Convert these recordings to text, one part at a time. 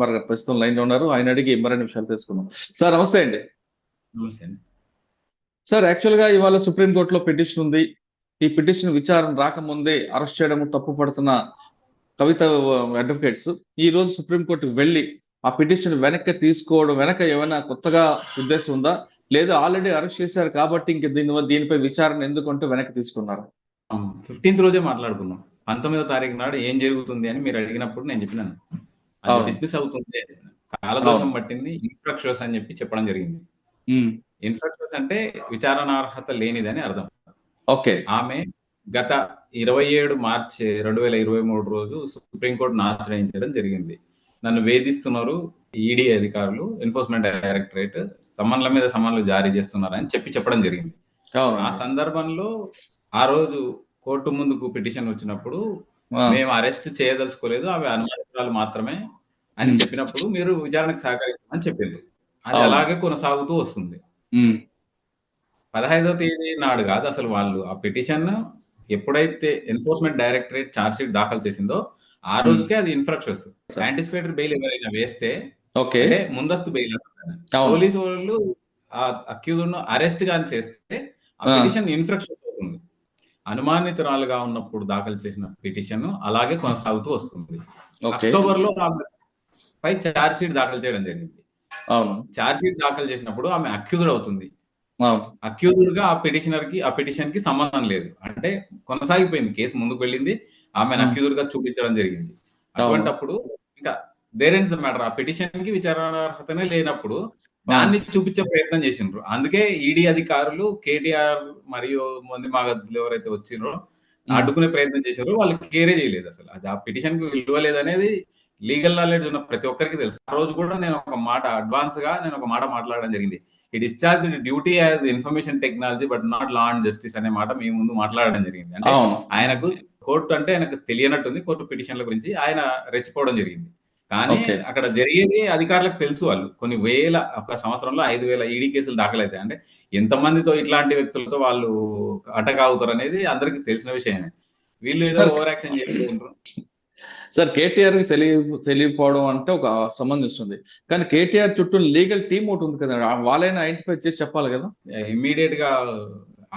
మరి ప్రస్తుతం లైన్ లో ఉన్నారు. ఆయన అడిగి మరిన్ని విషయాలు తెలుసుకుందాం. సార్ నమస్తే అండి. నమస్తే అండి. సార్ యాక్చువల్ గా ఇవాళ సుప్రీంకోర్టులో పిటిషన్ ఉంది. ఈ పిటిషన్ విచారణ రాకముందే అరెస్ట్ చేయడం తప్పు పడుతున్న కవిత అడ్వకేట్స్ ఈ రోజు సుప్రీంకోర్టుకు వెళ్ళి ఆ పిటిషన్ వెనక్కి తీసుకోవడం వెనక ఏమైనా కొత్తగా ఉద్దేశం ఉందా, లేదా ఆల్రెడీ అరెస్ట్ చేశారు కాబట్టి ఇంక దీనిపై విచారణ ఎందుకంటూ వెనక్కి తీసుకున్నారు? 15th రోజే మాట్లాడుకున్నాం. 19వ తారీఖు నాడు ఏం జరుగుతుంది అని మీరు అడిగినప్పుడు నేను చెప్పినాను, అది అవును. డిస్మిస్ అవుతుంది, కాలదోషం అవును. పట్టింది, ఇన్ఫ్రక్షన్స్ అని చెప్పి చెప్పడం జరిగింది. ఉమ్. ఇన్ఫ్రక్షన్స్ అంటే విచారణార్హత లేనిదని అర్థం. ఓకే. ఆమె గత 27 మార్చి 2023 రోజు సుప్రీంకోర్టును ఆశ్రయించడం జరిగింది. నన్ను వేధిస్తున్నారు ఈడీ అధికారులు, ఎన్ఫోర్స్మెంట్ డైరెక్టరేట్ సమన్ల మీద సమన్లు జారీ చేస్తున్నారని చెప్పడం జరిగింది. అవును. ఆ సందర్భంలో ఆ రోజు కోర్టు ముందుకు పిటిషన్ వచ్చినప్పుడు మేము అరెస్ట్ చేయదలుచుకోలేదు, అవి అనుమానితురాలు మాత్రమే అని చెప్పినప్పుడు మీరు విచారణకు సహకరించమని చెప్పిండ్రు. అది అలాగే కొనసాగుతూ వస్తుంది. 15వ తేదీ నాడు కాదు అసలు వాళ్ళు ఆ పిటిషన్ ఎప్పుడైతే ఎన్ఫోర్స్మెంట్ డైరెక్టరేట్ ఛార్జ్ షీట్ దాఖలు చేసిందో ఆ రోజుకే అది ఇన్ఫ్రాక్షన్స్. యాంటిసిపేటరీ బెయిల్ ఎవరైనా వేస్తే అంటే ముందస్తు బెయిల్, పోలీసు వాళ్ళు ఆ అక్యూజ్డ్ ను అరెస్ట్ గాని చేస్తే ఆ పిటిషన్ ఇన్ఫ్రాక్షన్స్ అవుతుంది. అనుమానితురాలుగా ఉన్నప్పుడు దాఖలు చేసిన పిటిషన్ అలాగే కొనసాగుతూ వస్తుంది. అక్టోబర్ లో పై ఛార్జ్ షీట్ దాఖలు చేయడం జరిగింది. ఛార్జ్ షీట్ దాఖలు చేసినప్పుడు ఆమె అక్యూజ్డ్ అవుతుంది. అక్యూజ్డ్ గా ఆ పిటిషన్ కి సంబంధం లేదు, అంటే కొనసాగిపోయింది, కేసు ముందుకు వెళ్ళింది, ఆమెను అక్యూజ్డ్ గా చూపించడం జరిగింది. అటువంటప్పుడు ఇంకా దేర్ ఇస్ ద మ్యాటర్, ఆ పిటిషన్ కి విచారణార్హతనే లేనప్పుడు దాన్ని చూపించే ప్రయత్నం చేసిండ్రు. అందుకే ఈడీ అధికారులు కేటీఆర్ మరియు మంది మాగదులు ఎవరైతే వచ్చిండ్రో అడ్డుకునే ప్రయత్నం చేశారో వాళ్ళు కేరే చేయలేదు. అసలు అది ఆ పిటిషన్ కి విలువ లేదనేది లీగల్ నాలెడ్జ్ ఉన్న ప్రతి ఒక్కరికి తెలుసు. ఆ రోజు కూడా నేను ఒక మాట మాట్లాడడం జరిగింది. ఈ discharge duty as information technology but not law and justice అనే మాట మీ ముందు మాట్లాడడం జరిగింది. అంటే ఆయనకు కోర్టు అంటే ఆయనకు తెలియనట్టుంది, కోర్టు పిటిషన్ల గురించి ఆయన రెచ్చిపోవడం జరిగింది. కానీ అక్కడ జరిగేది అధికారులకు తెలుసు. వాళ్ళు కొన్ని వేల, ఒక సంవత్సరంలో 5,000 ఈడీ కేసులు దాఖలైతాయి. అంటే ఎంతమందితో ఇట్లాంటి వ్యక్తులతో వాళ్ళు అటకాగుతారు అనేది అందరికి తెలిసిన విషయమే. వీళ్ళు ఏదో ఓవర్ యాక్షన్ చేస్తుంటారు. సార్ కేటీఆర్ కి తెలియకపోవడం అంటే ఒక సంబంధిస్తుంది, కానీ కేటీఆర్ చుట్టూ లీగల్ టీమ్ ఒకటి ఉంది కదా, వాళ్ళైనా ఐడెంటిఫై చేసి చెప్పాలి కదా. ఇమ్మీడియట్ గా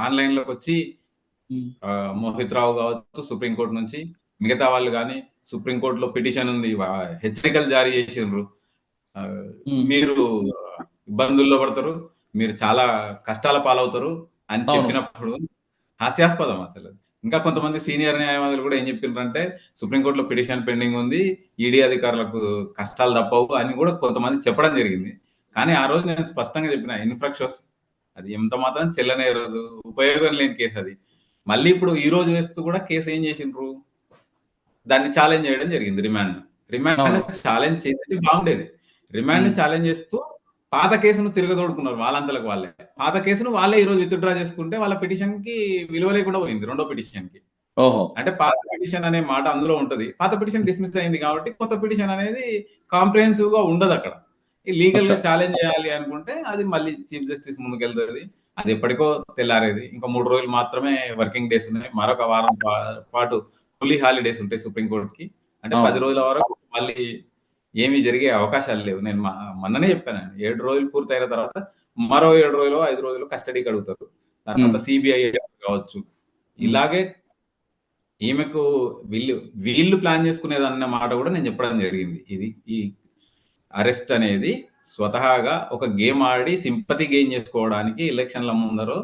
ఆన్లైన్ లోకి వచ్చి మోహిత్ రావు కావచ్చు సుప్రీంకోర్టు నుంచి, మిగతా వాళ్ళు కానీ సుప్రీంకోర్టులో పిటిషన్ ఉంది, హెచ్చరికలు జారీ చేసిండ్రు, మీరు ఇబ్బందుల్లో పడతారు, మీరు చాలా కష్టాల పాలవుతారు అని చెప్పినప్పుడు హాస్యాస్పదం అసలు. ఇంకా కొంతమంది సీనియర్ న్యాయవాదులు కూడా ఏం చెప్పిండ్రంటే సుప్రీంకోర్టులో పిటిషన్ పెండింగ్ ఉంది, ఈడీ అధికారులకు కష్టాలు తప్పవు అని కూడా కొంతమంది చెప్పడం జరిగింది. కానీ ఆ రోజు నేను స్పష్టంగా చెప్పిన, ఇన్ఫ్రాక్షన్స్ అది ఎంత మాత్రం చెల్లనేరదు, ఉపయోగం లేని కేసు అది. మళ్ళీ ఇప్పుడు ఈ రోజు వేస్తూ కూడా కేసు ఏం చేసిండ్రు, దాన్ని ఛాలెంజ్ చేయడం జరిగింది. రిమాండ్ ఛాలెంజ్ చేసేది బాగుండేది, రిమాండ్ ఛాలెంజ్ చేస్తూ పాత కేసును తిరగదోడుకున్నారు వాళ్ళంతలకు వాళ్ళే. పాత కేసును వాళ్ళే ఈ రోజు విత్డ్రా చేసుకుంటే వాళ్ళ పిటిషన్ కి విలువ లేకుండా పోయింది రెండో పిటిషన్ కి. అంటే పాత పిటిషన్ అనే మాట అందులో ఉంటది, పాత పిటిషన్ డిస్మిస్ అయింది కాబట్టి కొత్త పిటిషన్ అనేది కాంప్రిహెన్సివ్ గా ఉండదు. అక్కడ లీగల్ గా ఛాలెంజ్ చేయాలి అనుకుంటే అది మళ్ళీ చీఫ్ జస్టిస్ ముందుకు వెళ్తుంది. అది ఎప్పటికో తెల్లారేది. ఇంకా 3 రోజులు మాత్రమే వర్కింగ్ డేస్ ఉన్నాయి, మరొక వారం పాటు ఫుల్లీ హాలిడేస్ ఉంటాయి సుప్రీంకోర్టుకి. అంటే 10 రోజుల వరకు మళ్ళీ ఏమీ జరిగే అవకాశాలు లేవు. నేను మొన్ననే చెప్పాను, 7 రోజులు పూర్తయిన తర్వాత మరో 7 రోజులు 5 రోజులు కస్టడీకి అడుగుతారు, తర్వాత సిబిఐ కావచ్చు. ఇలాగే ఈమెకు వీళ్ళు ప్లాన్ చేసుకునేది అన్న మాట కూడా నేను చెప్పడం జరిగింది. ఇది ఈ అరెస్ట్ అనేది స్వతహాగా ఒక గేమ్ ఆడి సింపతి గెయిన్ చేసుకోవడానికి ఎలక్షన్ల ముందరో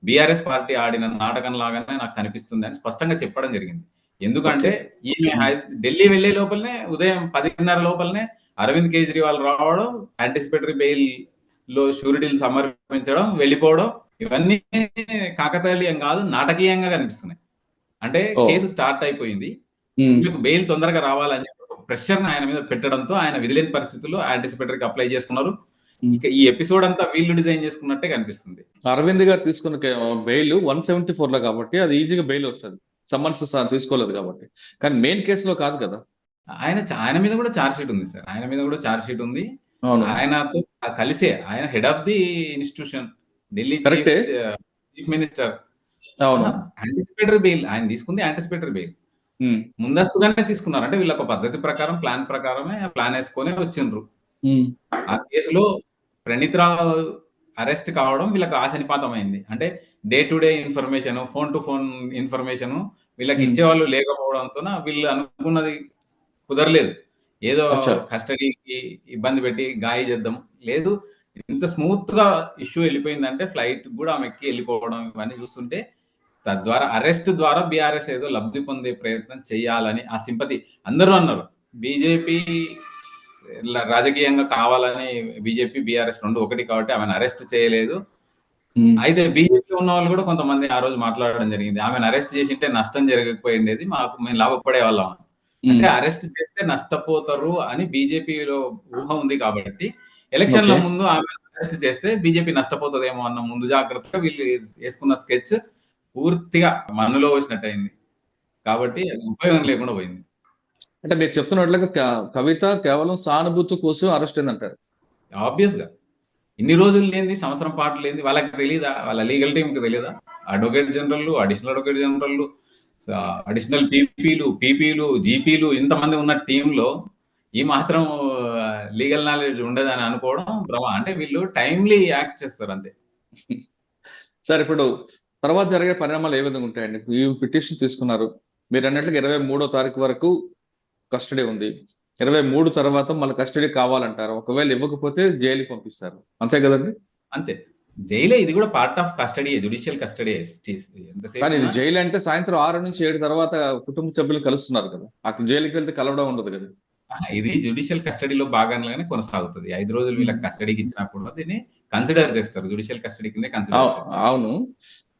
బీఆర్ఎస్ పార్టీ ఆడిన నాటకం లాగానే నాకు కనిపిస్తుంది అని స్పష్టంగా చెప్పడం జరిగింది. ఎందుకంటే ఈమె ఢిల్లీ వెళ్లే లోపలనే ఉదయం 10:30 లోపలనే అరవింద్ కేజ్రీవాల్ రావడం, యాంటిసిపేటరీ బెయిల్ లో షూరిటీలు సమర్పించడం, వెళ్ళిపోవడం, ఇవన్నీ కాకతాళీయం కాదు, నాటకీయంగా కనిపిస్తున్నాయి. అంటే కేసు స్టార్ట్ అయిపోయింది, మీకు బెయిల్ తొందరగా రావాలని ప్రెషర్ ఆయన మీద పెట్టడంతో ఆయన విధిలేని పరిస్థితుల్లో యాంటిసిపేటరీకి అప్లై చేసుకున్నారు. ఇక ఈ ఎపిసోడ్ అంతా వీళ్ళు డిజైన్ చేసుకున్నట్టే కనిపిస్తుంది. అరవింద్ గారు తీసుకున్న బెయిల్ 174 లో కాబట్టి అది ఈజీగా బెయిల్ వస్తుంది, సమ్మన్స్ తీసుకోలేదు కాబట్టి. కానీ మెయిన్ కేసులో కాదు కదా. ఆయన మీద కూడా ఛార్జ్ షీట్ ఉంది సార్, ఆయన మీద కూడా ఛార్జ్ షీట్ ఉంది. ఆయనతో కలిసే ఆయన head of the institution, Delhi chief minister. Anticipatory bail ఆయన తీసుకుంది, యాంటిసిపేటరీ బెయిల్. ఉమ్, ముందస్తుగానే తీసుకున్నారు. అంటే వీళ్ళొక పద్ధతి ప్రకారం, ప్లాన్ వేసుకొని వచ్చిండ్రు. ఉమ్, ఆ కేసులో ప్రణీత్ రావు అరెస్ట్ కావడం వీళ్ళకి ఆశనిపాతమైంది. అంటే day to day information, phone to phone information వీళ్ళకి ఉమ్. ఇచ్చేవాళ్ళు లేకపోవడంతోన వీళ్ళు అనుకున్నది కుదరలేదు. ఏదో అచ్చా. కస్టడీకి ఇబ్బంది పెట్టి గాయ చేద్దాం. లేదు, ఇంత స్మూత్ గా ఇష్యూ వెళ్ళిపోయిందంటే ఫ్లైట్ కూడా ఆమె ఎక్కి వెళ్ళిపోవడం ఇవన్నీ చూస్తుంటే తద్వారా అరెస్ట్ ద్వారా బీఆర్ఎస్ ఏదో లబ్ధి పొందే ప్రయత్నం చేయాలని ఆ సింపతి అందరూ అన్నారు. బీజేపీ రాజకీయంగా కావాలని బీజేపీ బీఆర్ఎస్ రెండు ఒకటి కాబట్టి ఆమెను అరెస్ట్ చేయలేదు. ఉమ్, అయితే బీజేపీ ఉన్న వాళ్ళు కూడా కొంతమంది ఆ రోజు మాట్లాడడం జరిగింది. ఆమెను అరెస్ట్ చేసింటే నష్టం జరగకపోయిండేది, మాకు మేము లాభపడే వాళ్ళం. అంటే ఉమ్. అరెస్ట్ చేస్తే నష్టపోతారు అని బీజేపీలో ఊహ ఉంది కాబట్టి ఎలక్షన్ల ఓకే. ముందు ఆమె అరెస్ట్ చేస్తే బీజేపీ నష్టపోతుందేమో అన్న ముందు జాగ్రత్తగా వీళ్ళు వేసుకున్న స్కెచ్ పూర్తిగా మన్నులో వేసినట్టయింది. కాబట్టి అది ఉపయోగం లేకుండా పోయింది. అంటే మీరు చెప్తున్నట్లుగా కవిత కేవలం సానుభూతి కోసం అరెస్ట్ అయిందంటారు. ఆబ్వియస్ గా ఇన్ని రోజులు లేనిది, సంవత్సరం పాటు లేనిది వాళ్ళకి తెలీదా? వాళ్ళ లీగల్ టీంకి తెలీదా? Advocate general, additional advocate general, additional పీపీలు, జీపీలు ఇంతమంది ఉన్న టీంలో ఈ మాత్రం లీగల్ నాలెడ్జ్ ఉండదని అనుకోవడం భ్రమ. అంటే వీళ్ళు టైమ్లీ యాక్ట్ చేస్తారు అంతే. సార్, ఇప్పుడు తర్వాత జరిగే పరిణామాలు ఏ విధంగా ఉంటాయండి? ఈ పిటిషన్ తీసుకున్నారు, మీరు అన్నట్లుగా 23వ తారీఖు వరకు కస్టడీ ఉంది. 23 తర్వాత మళ్ళీ కస్టడీ కావాలంటారు. ఒకవేళ ఇవ్వకపోతే జైలుకి పంపిస్తారు, అంతే కదండి? అంతే. జైలే, ఇది కూడా part of custody, judicial custody. ఎంతసేపు కానీ ఇది ఉన్నా జైలు అంటే సాయంత్రం 6 నుంచి 7 తర్వాత కుటుంబ సభ్యులు కలుస్తున్నారు కదా, అక్కడ జైలుకి వెళ్తే కలవడం ఉండదు కదా. ఇది జుడిషియల్ కస్టడీలో భాగంగానే కొనసాగుతుంది. 5 రోజులు ఉమ్. వీళ్ళకి కస్టడీకి ఇచ్చినా కూడా దీన్ని కన్సిడర్ చేస్తారు. జుడిషియల్ కస్టడీ కిందే కన్సిడర్ చేస్తారు. అవును.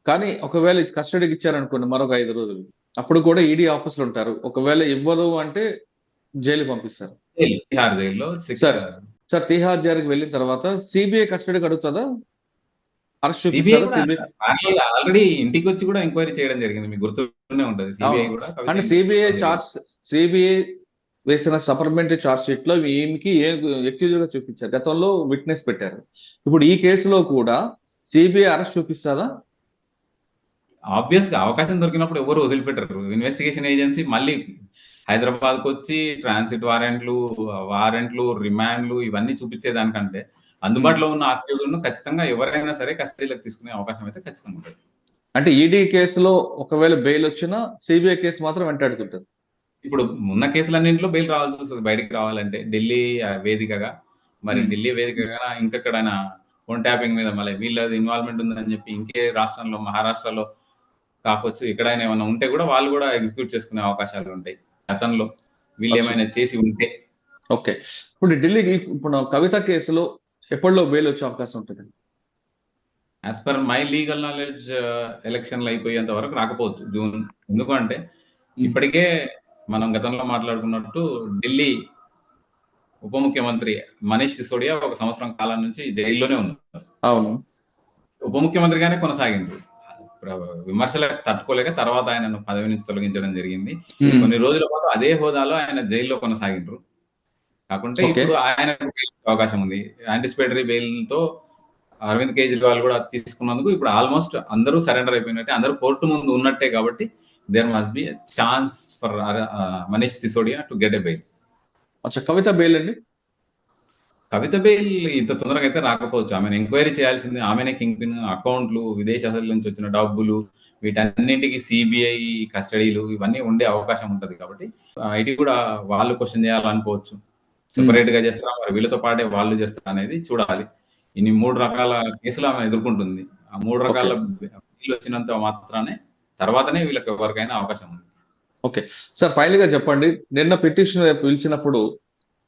కానీ ఒకవేళ కస్టడీకి ఇచ్చారనుకోండి మరొక 5 రోజులు, అప్పుడు కూడా ఈడీ ఆఫీసులు ఉంటారు. ఒకవేళ ఇవ్వరు అంటే జైలు పంపిస్తారు. తిహార్ జైల్లో సార్ సార్ తిహార్ జైలుకి వెళ్ళిన తర్వాత సిబిఐ కస్టడీకి అడుగుతుందా? అరెస్ట్ సిబిఐ చూపిస్తారా కూడా సిబిఐ? ఆల్రెడీ ఇంటికి వచ్చి కూడా ఎంక్వైరీ చేయడం జరిగింది. మీకు గుర్తుండే ఉంటది. సిబిఐ అవును. కూడా అంటే కవిత సిబిఐ వేసిన సప్లిమెంటరీ చార్జ్ షీట్ లో ఈమెకి ఎక్యూజ్ గా చూపించారు, గతంలో విట్నెస్ పెట్టారు. ఇప్పుడు ఈ కేసులో కూడా సిబిఐ అరెస్ట్ చూపిస్తారా? ఆబ్వియస్ గా అవకాశం దొరికినప్పుడు ఎవరు వదిలిపెట్టరు. ఇన్వెస్టిగేషన్ ఏజెన్సీ మళ్ళీ హైదరాబాద్ కు వచ్చి ట్రాన్సిట్ వారెంట్లు, రిమాండ్లు ఇవన్నీ చూపించేదానికంటే అందుబాటులో ఉన్న అక్యూజ్లను ఖచ్చితంగా ఎవరైనా సరే కస్టడీలోకి తీసుకునే అవకాశం అయితే ఖచ్చితంగా ఉంటుంది. అంటే ఈడీ కేసులో ఒకవేళ బెయిల్ వచ్చినా సిబిఐ కేసు మాత్రం వెంటాడుతుంటది. ఇప్పుడు ఉన్న కేసులన్నింటిలో బెయిల్ రావాల్సి వస్తుంది బయటికి రావాలంటే. ఢిల్లీ వేదికగా, మరి ఉమ్. ఢిల్లీ వేదికగా ఇంకెక్కడైనా ఫోన్ ట్యాపింగ్ మీద మళ్ళీ వీళ్ళది ఇన్వాల్వ్మెంట్ ఉందని చెప్పి ఇంకే రాష్ట్రంలో, మహారాష్ట్రలో కావచ్చు, ఎక్కడైనా ఏమైనా ఉంటే కూడా వాళ్ళు కూడా ఎగ్జిక్యూట్ చేసుకునే అవకాశాలు ఉంటాయి గతంలో వీళ్ళు అచ్చా. ఏమైనా చేసి ఉంటే. ఓకే. ఇప్పుడు ఢిల్లీకి ఇప్పుడు కవిత కేసులో ఎప్పటిలో బెయిల్ వచ్చే అవకాశం ఉంటుంది? As per my legal knowledge ఎలక్షన్లు అయిపోయేంత వరకు రాకపోవచ్చు జూన్. ఎందుకంటే ఇప్పటికే మనం గతంలో మాట్లాడుకున్నట్టు ఢిల్లీ ఉప ముఖ్యమంత్రి మనీష్ సిసోడియా ఒక సంవత్సరం కాలం నుంచి జైల్లోనే ఉన్నారు. అవును. ఉప ముఖ్యమంత్రిగానే కొనసాగిండ్రు. విమర్శలకు తట్టుకోలేక తర్వాత ఆయనను పదవి నుంచి తొలగించడం జరిగింది. కొన్ని రోజుల పాటు అదే హోదాలో ఆయన జైల్లో కొనసాగిండ్రు. కాకుంటే ఓకే. ఇప్పుడు ఆయన అవకాశం ఉంది. యాంటిసిపేటరీ బెయిల్ తో అరవింద్ కేజ్రీవాల్ కూడా తీసుకున్నందుకు ఇప్పుడు ఆల్మోస్ట్ అందరూ సరెండర్ అయిపోయినట్టే, అందరూ కోర్టు ముందు ఉన్నట్టే. కాబట్టి there must be chance for Manish Sisodia to get a bail. అచ్చా, కవిత బెయిల్ అండి? కవిత బెయిల్ ఇంత తొందరగా అయితే రాకపోవచ్చు. ఆమెను ఎంక్వైరీ చేయాల్సింది. ఆమెనే కింగ్ పిన్. అకౌంట్లు, విదేశాల నుంచి వచ్చిన డబ్బులు, వీటన్నింటికి సిబిఐ కస్టడీలు ఇవన్నీ ఉండే అవకాశం ఉంటది. కాబట్టి ఐటీ కూడా వాళ్ళు క్వశ్చన్ చేయాలనుకోవచ్చు. సెపరేట్ గా చేస్తారా, మరి వీళ్ళతో పాటే వాళ్ళు చేస్తారా అనేది చూడాలి. ఇన్ని 3 రకాల కేసులు ఆమె ఎదుర్కొంటుంది. ఆ 3 రకాల బెయిల్ వచ్చినంత మాత్రానే తర్వాతనే వీళ్ళకి ఎవరికైనా అవకాశం ఉంది. ఓకే. సార్, ఫైనల్ గా చెప్పండి, నిన్న పిటిషన్ పిలిచినప్పుడు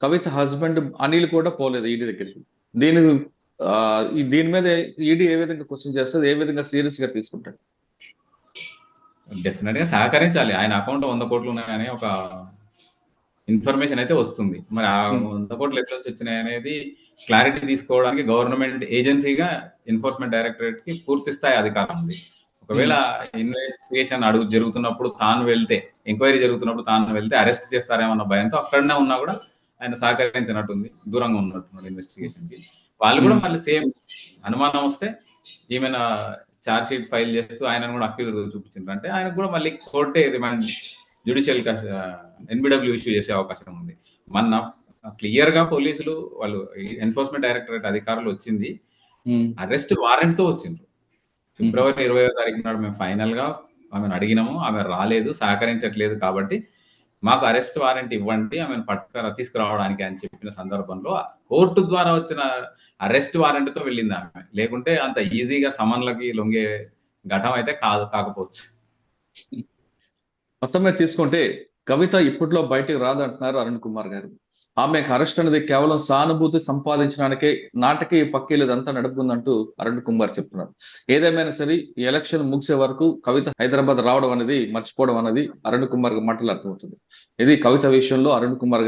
కవిత హస్బెండ్ అనిల్ కూడా పోలేదు ఈడీ దగ్గరికి. దీని దీని మీద ఈడీ ఏ విధంగా క్వశ్చన్ చేస్తుంది, ఏ విధంగా సీరియస్ గా తీసుకుంటాడు? డెఫినెట్ గా సహకరించాలి. ఆయన అకౌంట్ 100 కోట్లు ఉన్నాయనే ఒక ఇన్ఫర్మేషన్ అయితే వస్తుంది. మరి ఆ 100 కోట్లు ఎట్లా నుంచి వచ్చినాయి అనేది క్లారిటీ తీసుకోవడానికి గవర్నమెంట్ ఏజెన్సీగా ఎన్ఫోర్స్మెంట్ డైరెక్టరేట్ కి పూర్తి స్థాయి అధికారం ఉంది. ఒకవేళ ఇన్వెస్టిగేషన్ జరుగుతున్నప్పుడు తాను వెళ్తే, ఎంక్వైరీ జరుగుతున్నప్పుడు తాను వెళ్తే అరెస్ట్ చేస్తారేమన్న భయంతో అక్కడనే ఉన్నా కూడా ఆయన సహకరించినట్టుంది, దూరంగా ఉన్నట్టున్నాడు ఇన్వెస్టిగేషన్ కి. వాళ్ళు కూడా మళ్ళీ సేమ్ అనుమానం వస్తే ఏమైనా ఛార్జ్ షీట్ ఫైల్ చేస్తూ ఆయనను కూడా అక్యూజ్ చూపించారు అంటే ఆయన కూడా మళ్ళీ కోర్టే రిమాండ్ జ్యుడిషియల్ ఎన్బిడబ్ల్యూ ఇష్యూ చేసే అవకాశం ఉంది. మొన్న క్లియర్ గా పోలీసులు వాళ్ళు ఎన్ఫోర్స్మెంట్ డైరెక్టరేట్ అధికారులు వచ్చింది అరెస్ట్ వారెంట్ తో వచ్చిండ్రు. ఫిబ్రవరి 20వ తారీఖు నాడు మేము ఫైనల్ గా ఆమెను అడిగినాము, ఆమె రాలేదు, సహకరించట్లేదు, కాబట్టి మాకు అరెస్ట్ వారెంట్ ఇవ్వండి ఆమెను తీసుకురావడానికి అని చెప్పిన సందర్భంలో కోర్టు ద్వారా వచ్చిన అరెస్ట్ వారెంట్ తో వెళ్ళింది ఆమె. లేకుంటే అంత ఈజీగా సమన్లకి లొంగే ఘటన అయితే కాకపోవచ్చు. మొత్తం మీద తీసుకుంటే కవిత ఇప్పట్లో బయటకు రాదంటున్నారు అరుణ్ కుమార్ గారు. ఆమెకు అరెస్ట్ అనేది కేవలం సానుభూతి సంపాదించడానికే నాటకీ పక్కీలేదంతా నడుపుకుందంటూ అరుణ్ కుమార్ చెప్తున్నారు. ఏదేమైనా సరే ఈ ఎలక్షన్ ముగిసే వరకు కవిత హైదరాబాద్ రావడం అనేది మర్చిపోవడం అనేది అరుణ్ కుమార్ మాటలు అర్థమవుతుంది. ఇది కవిత విషయంలో అరుణ్ కుమార్